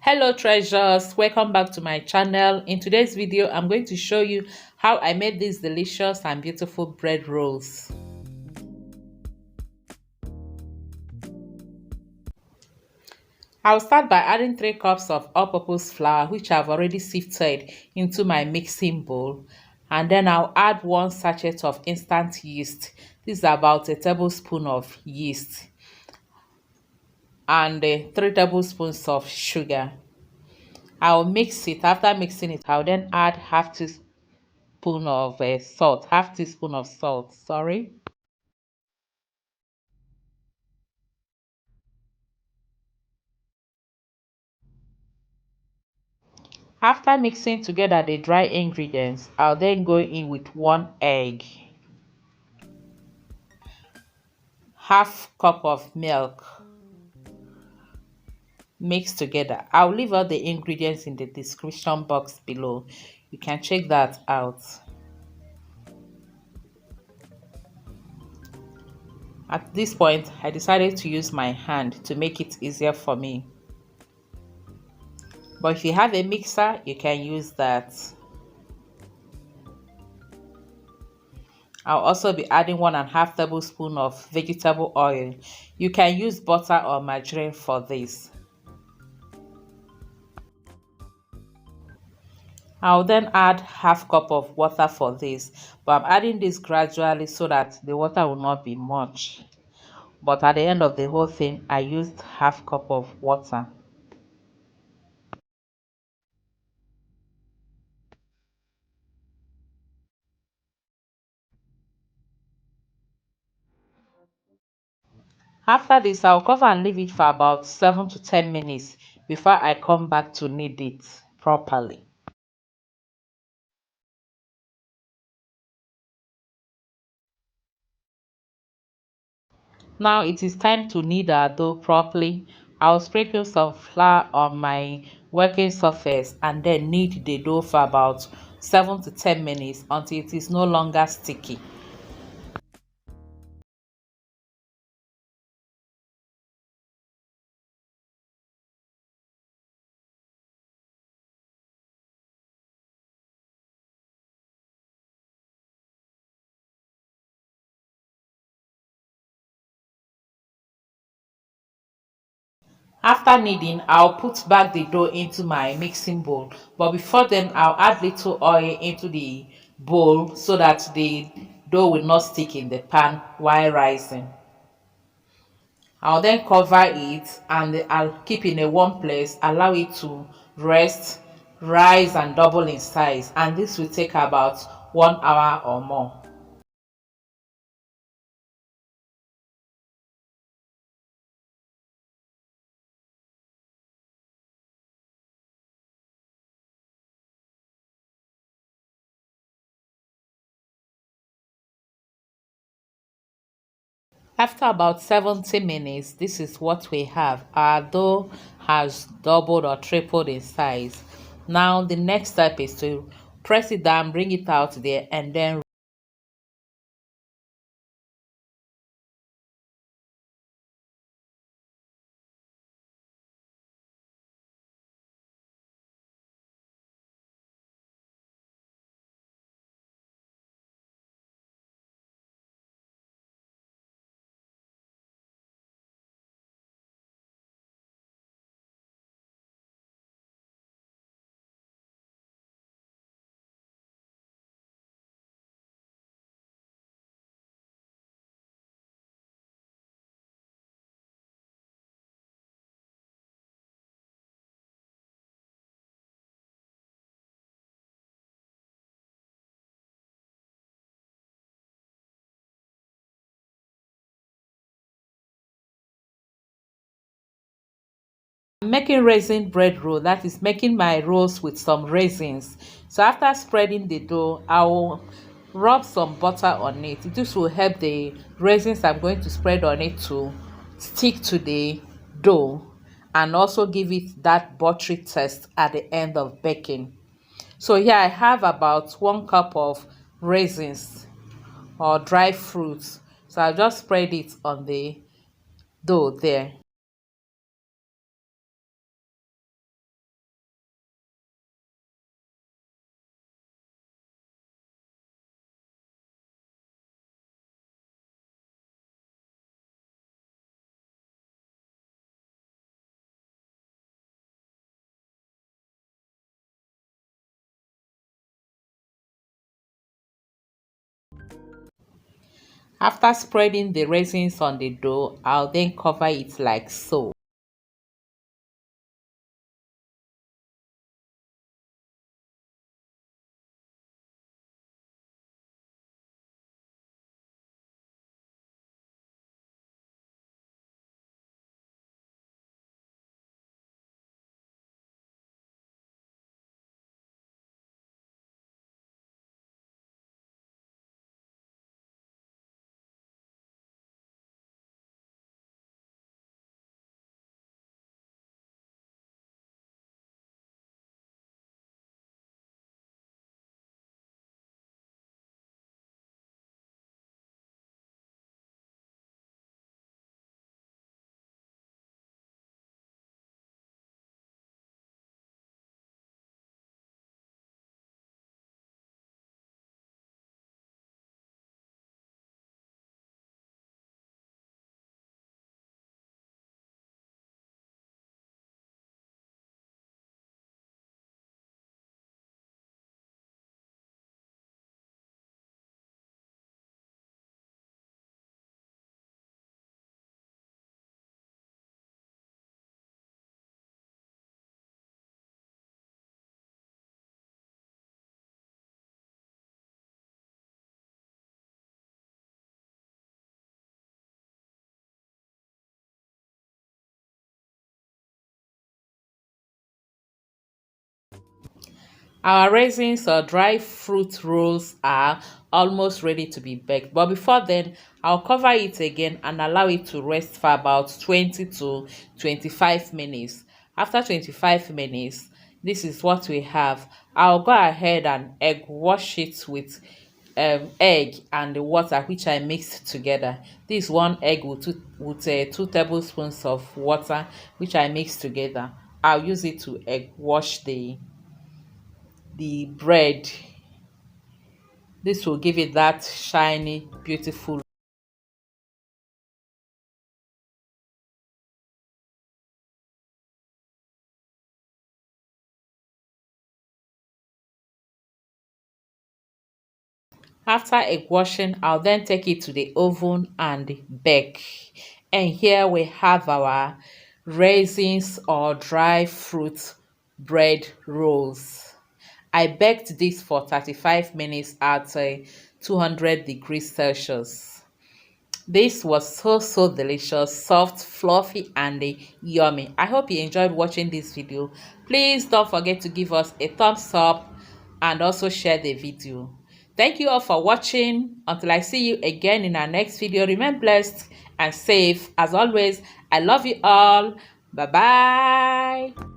Hello treasures, welcome back to my channel. In today's video I'm going to show you how I made these delicious and beautiful bread rolls. I'll start by adding 3 cups of all-purpose flour, which I've already sifted into my mixing bowl, and then I'll add 1 sachet of instant yeast. This is about a tablespoon of yeast, and 3 tablespoons of sugar. I'll mix it. After mixing it, I'll then add half teaspoon of salt, sorry. After mixing together the dry ingredients, I'll then go in with 1 egg, half cup of milk, mixed together. I'll leave all the ingredients in the description box below. You can check that out. At this point, I decided to use my hand to make it easier for me. But if you have a mixer, you can use that. I'll also be adding 1.5 tablespoons of vegetable oil. You can use butter or margarine for this. I'll then add half cup of water for this, but I'm adding this gradually so that the water will not be much. But at the end of the whole thing, I used half cup of water. After this, I'll cover and leave it for about 7 to 10 minutes before I come back to knead it properly. Now it is time to knead our dough properly. I'll sprinkle some flour on my working surface and then knead the dough for about 7 to 10 minutes until it is no longer sticky. After kneading, I'll put back the dough into my mixing bowl, but before then I'll add little oil into the bowl so that the dough will not stick in the pan while rising. I'll then cover it and I'll keep in a warm place, allow it to rest, rise and double in size, and this will take about 1 hour or more. After about 70 minutes, this is what we have. Our dough has doubled or tripled in size. Now the next step is to press it down, bring it out there, and then I'm making raisin bread roll, that is making my rolls with some raisins. So after spreading the dough, I will rub some butter on it. This will help the raisins I'm going to spread on it to stick to the dough and also give it that buttery taste at the end of baking. So here I have about 1 cup of raisins or dry fruits. So I'll just spread it on the dough there. After spreading the raisins on the dough, I'll then cover it like so. Our raisins or dry fruit rolls are almost ready to be baked. But before then, I'll cover it again and allow it to rest for about 20 to 25 minutes. After 25 minutes, this is what we have. I'll go ahead and egg wash it with egg and the water which I mixed together. This one egg with 2 tablespoons of water which I mixed together. I'll use it to egg wash the bread. This will give it that shiny, beautiful. After egg washing, I'll then take it to the oven and bake. And here we have our raisins or dry fruit bread rolls. I baked this for 35 minutes at 200 degrees Celsius. This was so delicious, soft, fluffy, and yummy. I hope you enjoyed watching this video. Please don't forget to give us a thumbs up and also share the video. Thank you all for watching. Until I see you again in our next video, remain blessed and safe. As always, I love you all. Bye bye.